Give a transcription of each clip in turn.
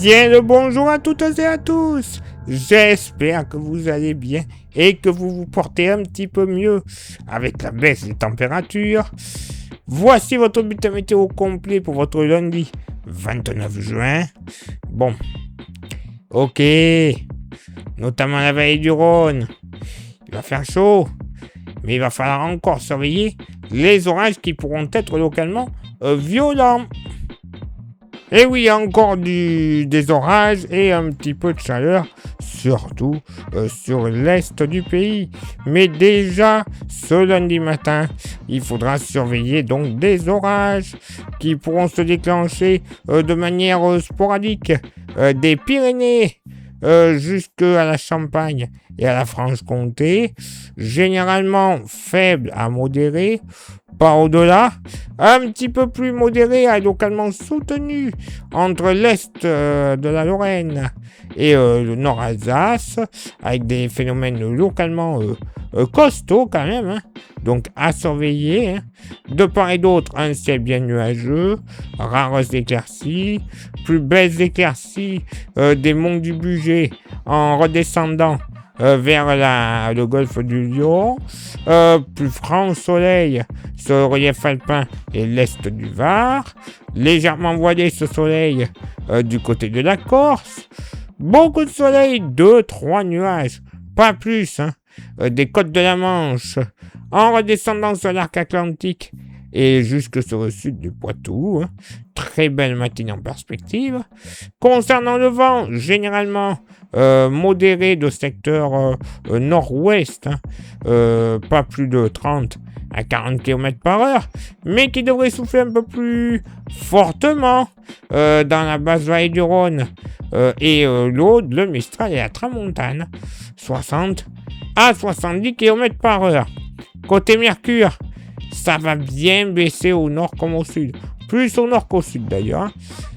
Bien le bonjour à toutes et à tous. J'espère que vous allez bien et que vous vous portez un petit peu mieux avec la baisse des températures. Voici votre bulletin météo complet pour votre lundi 29 juin. Bon, ok, notamment la vallée du Rhône. Il va faire chaud, mais il va falloir encore surveiller les orages qui pourront être localement violents. Et oui, encore des orages et un petit peu de chaleur, surtout sur l'est du pays. Mais déjà, ce lundi matin, il faudra surveiller donc des orages qui pourront se déclencher de manière sporadique des Pyrénées jusqu'à la Champagne et à la Franche-Comté, généralement faibles à modérés, pas au-delà, un petit peu plus modéré et localement soutenu entre l'est de la Lorraine et le nord Alsace, avec des phénomènes localement costauds quand même, hein. Donc à surveiller, hein. De part et d'autre, un ciel bien nuageux, rares éclaircies, plus belles éclaircies des monts du Bugey en redescendant vers le golfe du Lion, plus franc soleil sur le relief alpin et l'est du Var, légèrement voilé ce soleil du côté de la Corse, beaucoup de soleil, 2-3 nuages, pas plus, hein, des côtes de la Manche, en redescendant sur l'arc atlantique et jusque sur le sud du Poitou, hein. Très belle matinée en perspective. Concernant le vent, généralement modéré de secteur nord-ouest, hein, pas plus de 30 à 40 km par heure, mais qui devrait souffler un peu plus fortement dans la basse vallée du Rhône et l'Aude, le Mistral et la Tramontane, 60 à 70 km par heure. Côté Mercure, ça va bien baisser au nord comme au sud. Plus au nord qu'au sud d'ailleurs.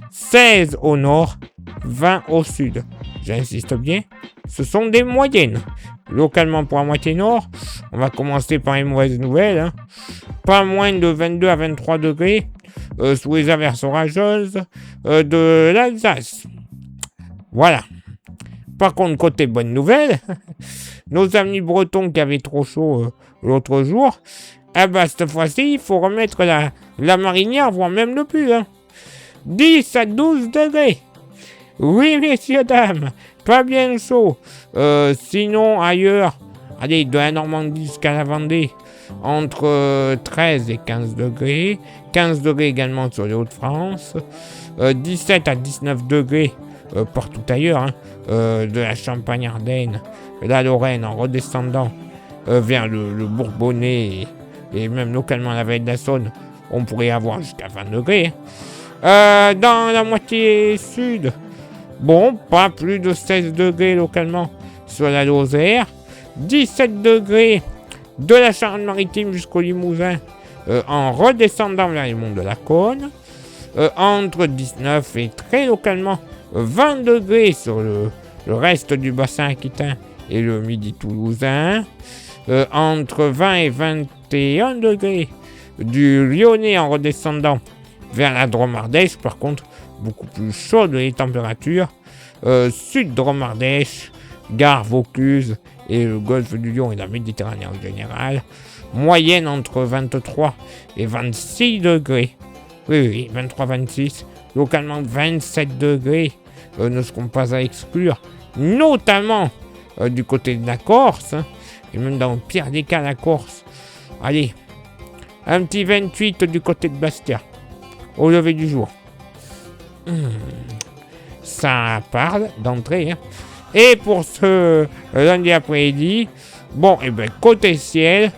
16 au nord, 20 au sud. J'insiste bien, ce sont des moyennes. Localement pour la moitié nord, on va commencer par les mauvaises nouvelles, hein. Pas moins de 22 à 23 degrés sous les averses orageuses de l'Alsace. Voilà. Par contre, côté bonne nouvelle, nos amis bretons qui avaient trop chaud l'autre jour, cette fois-ci, il faut remettre la marinière, voire même le pull, hein. 10 à 12 degrés. Oui, messieurs, dames, pas bien chaud. Sinon, ailleurs, allez, de la Normandie jusqu'à la Vendée, entre 13 et 15 degrés. 15 degrés également sur les Hauts-de-France. 17 à 19 degrés partout ailleurs, hein, de la Champagne-Ardenne, la Lorraine en redescendant vers le Bourbonnais et même localement la vallée de la Saône, on pourrait avoir jusqu'à 20 degrés. Dans la moitié sud, bon, pas plus de 16 degrés localement sur la Lozère, 17 degrés de la Charente-Maritime jusqu'au Limousin en redescendant vers les monts de la Cône, entre 19 et très localement 20 degrés sur le reste du bassin aquitain et le midi toulousain, entre 20 et 21 degrés du Lyonnais en redescendant vers la Drôme-Ardèche. Par contre, beaucoup plus chaudes les températures, sud Drôme-Ardèche, Gare, Vaucluse et le golfe du Lion et la Méditerranée en général, moyenne entre 23 et 26 degrés. Oui, 23-26, localement 27 degrés ne seront pas à exclure, notamment du côté de la Corse, hein, et même dans le pire des cas, la Corse. Allez, un petit 28 du côté de Bastia, au lever du jour. Ça parle d'entrée, hein. Et pour ce lundi après-midi, bon, et ben côté ciel,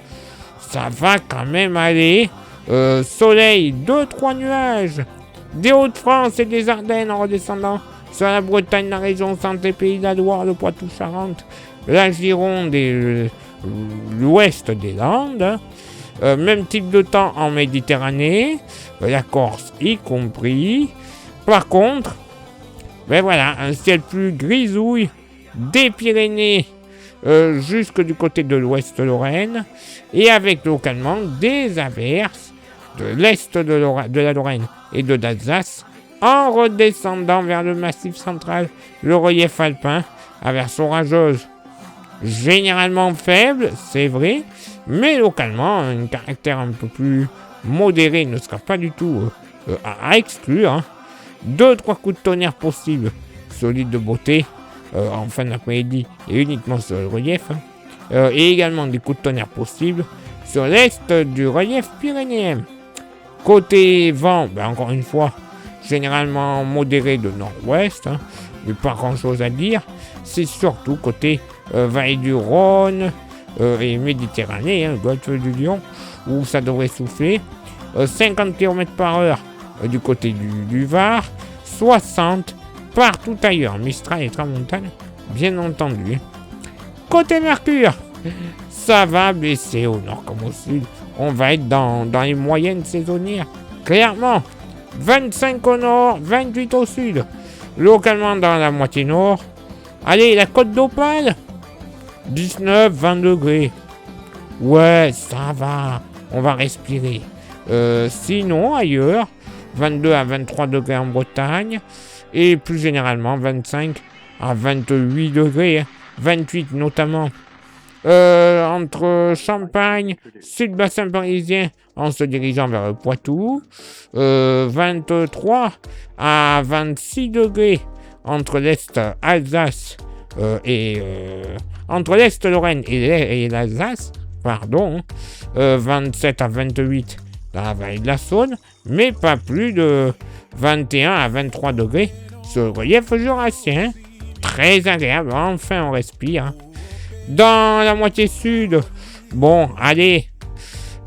ça va quand même aller. Soleil, 2-3 nuages, des Hauts-de-France et des Ardennes en redescendant sur la Bretagne, la région Centre et Pays de la Loire, le Poitou-Charentes, la Gironde et l'ouest des Landes, hein. Même type de temps en Méditerranée, la Corse y compris. Par contre, ben voilà, un ciel plus grisouille des Pyrénées jusque du côté de l'ouest Lorraine, et avec localement des averses de l'est de la Lorraine et de l'Alsace En redescendant vers le massif central, le relief alpin a version orageuse. Généralement faible, c'est vrai, mais localement, un caractère un peu plus modéré ne sera pas du tout à exclure. Hein. 2-3 coups de tonnerre possibles, solides de beauté, en fin d'après-midi et uniquement sur le relief. Hein. Et également des coups de tonnerre possibles sur l'est du relief pyrénéen. Côté vent, encore une fois, généralement modéré de nord-ouest, hein, mais pas grand-chose à dire. C'est surtout côté vallée du Rhône et Méditerranée, hein, golfe du Lion, où ça devrait souffler. 50 km/h du côté du Var, 60 partout ailleurs, Mistral et Tramontane, bien entendu. Côté Mercure, ça va baisser au nord comme au sud. On va être dans les moyennes saisonnières. Clairement, 25 au nord, 28 au sud. Localement dans la moitié nord. Allez, la côte d'Opale, 19, 20 degrés. Ouais, ça va. On va respirer. Sinon, ailleurs, 22 à 23 degrés en Bretagne. Et plus généralement, 25 à 28 degrés. 28 notamment. Entre Champagne, sud-bassin parisien, en se dirigeant vers le Poitou. 23 à 26 degrés entre l'Est Alsace et entre l'Est Lorraine et l'Alsace, pardon. 27 à 28 dans la vallée de la Saône, mais pas plus de 21 à 23 degrés sur le relief jurassien. Très agréable, enfin on respire. Hein. Dans la moitié sud, bon, allez,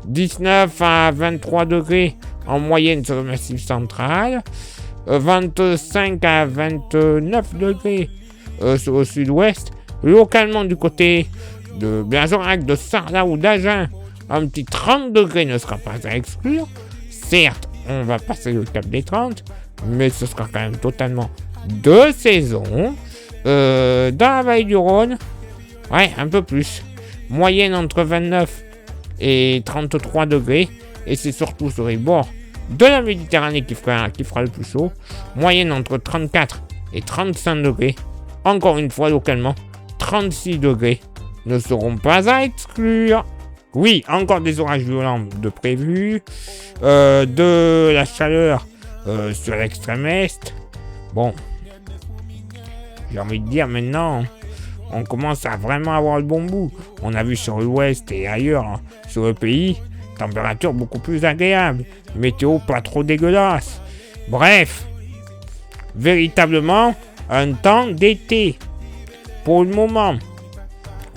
19 à 23 degrés en moyenne sur le massif central, 25 à 29 degrés sur le sud-ouest, localement du côté de Bergerac, de Sarlat ou d'Agen, un petit 30 degrés ne sera pas à exclure. Certes, on va passer le cap des 30, mais ce sera quand même totalement de saison. Dans la vallée du Rhône, ouais, un peu plus. Moyenne entre 29 et 33 degrés. Et c'est surtout sur les bords de la Méditerranée qui fera le plus chaud. Moyenne entre 34 et 35 degrés. Encore une fois, localement, 36 degrés ne seront pas à exclure. Oui, encore des orages violents de prévus. De la chaleur sur l'extrême est. Bon, j'ai envie de dire maintenant, on commence à vraiment avoir le bon bout. On a vu sur l'ouest et ailleurs sur le pays, température beaucoup plus agréable, météo pas trop dégueulasse. Bref, véritablement un temps d'été. Pour le moment,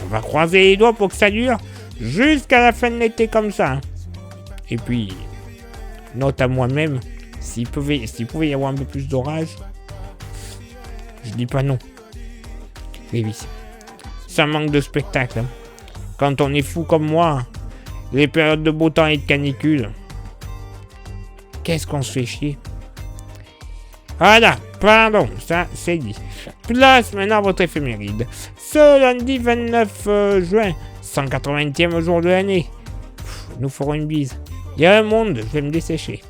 on va croiser les doigts pour que ça dure jusqu'à la fin de l'été comme ça. Et puis, note à moi-même, s'il pouvait y avoir un peu plus d'orage, je dis pas non. Mais oui, ça manque de spectacle. Hein. Quand on est fou comme moi, les périodes de beau temps et de canicule, qu'est-ce qu'on se fait chier. Voilà, pardon, ça c'est dit. Place maintenant votre éphéméride. Ce lundi 29 juin, 180e jour de l'année. Nous ferons une bise. Il y a un monde, je vais me dessécher.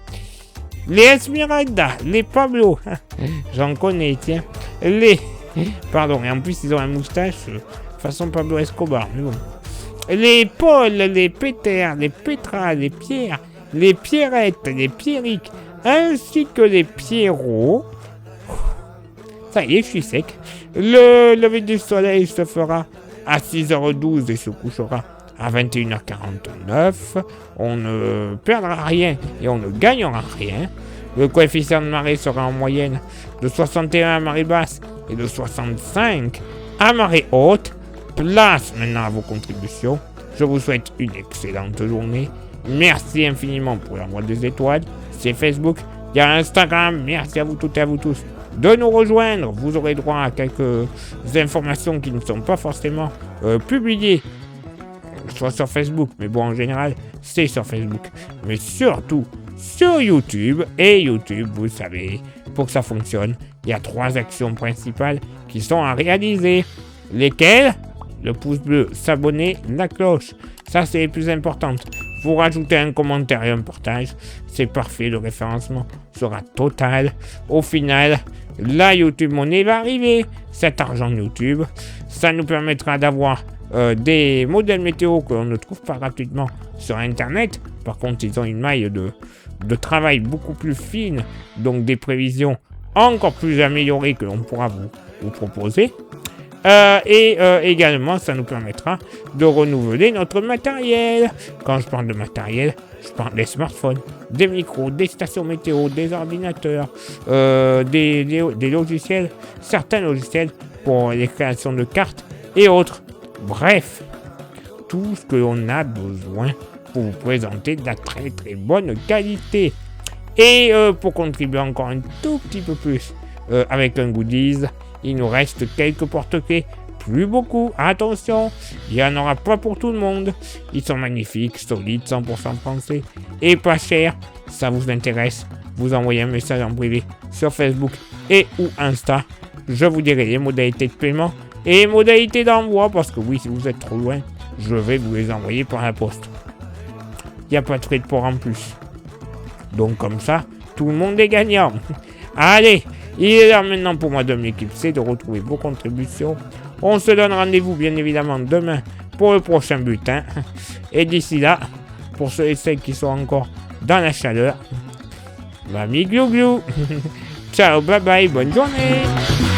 Les Esmeralda, les Pablo, j'en connais, tiens. Pardon, et en plus ils ont un moustache façon Pablo Escobar, mais bon. Les Paul, les Péter, les Petra, les Pierre, les Pierrettes, les Pierrick, ainsi que les Pierrots. Ça y est, je suis sec. Le lever du soleil se fera à 6h12 et se couchera à 21h49. On ne perdra rien et on ne gagnera rien. Le coefficient de marée sera en moyenne de 61 à marée basse et de 65 à marée haute. Place maintenant à vos contributions. Je vous souhaite une excellente journée. Merci infiniment pour l'envoi des étoiles. C'est Facebook, il y a Instagram. Merci à vous toutes et à vous tous de nous rejoindre. Vous aurez droit à quelques informations qui ne sont pas forcément publiées soit sur Facebook, mais bon, en général, c'est sur Facebook. Mais surtout sur YouTube. Et YouTube, vous savez, pour que ça fonctionne, il y a 3 actions principales qui sont à réaliser. Lesquelles ? Le pouce bleu, s'abonner, la cloche. Ça, c'est les plus importantes. Vous rajoutez un commentaire et un partage. C'est parfait, le référencement sera total. Au final, la YouTube Money va arriver. Cet argent YouTube, ça nous permettra d'avoir des modèles météo que l'on ne trouve pas gratuitement sur Internet. Par contre, ils ont une maille de travail beaucoup plus fine, donc des prévisions encore plus améliorées que l'on pourra vous proposer. Et également, ça nous permettra de renouveler notre matériel. Quand je parle de matériel, je parle des smartphones, des micros, des stations météo, des ordinateurs, des logiciels, certains logiciels pour les créations de cartes et autres. Bref, tout ce que l'on a besoin pour vous présenter de la très très bonne qualité. Et pour contribuer encore un tout petit peu plus avec un goodies, il nous reste quelques porte-clés, plus beaucoup, attention, il n'y en aura pas pour tout le monde. Ils sont magnifiques, solides, 100% français et pas chers. Ça vous intéresse, vous envoyez un message en privé sur Facebook et ou Insta. Je vous dirai les modalités de paiement et les modalités d'envoi, parce que oui, si vous êtes trop loin, je vais vous les envoyer par la poste. Il n'y a pas de frais de port en plus. Donc comme ça, tout le monde est gagnant. Allez, il est l'heure maintenant pour moi de m'éclipser, de retrouver vos contributions. On se donne rendez-vous bien évidemment demain pour le prochain bulletin. Et d'ici là, pour ceux et celles qui sont encore dans la chaleur, mamie glou glou. Ciao, bye bye, bonne journée.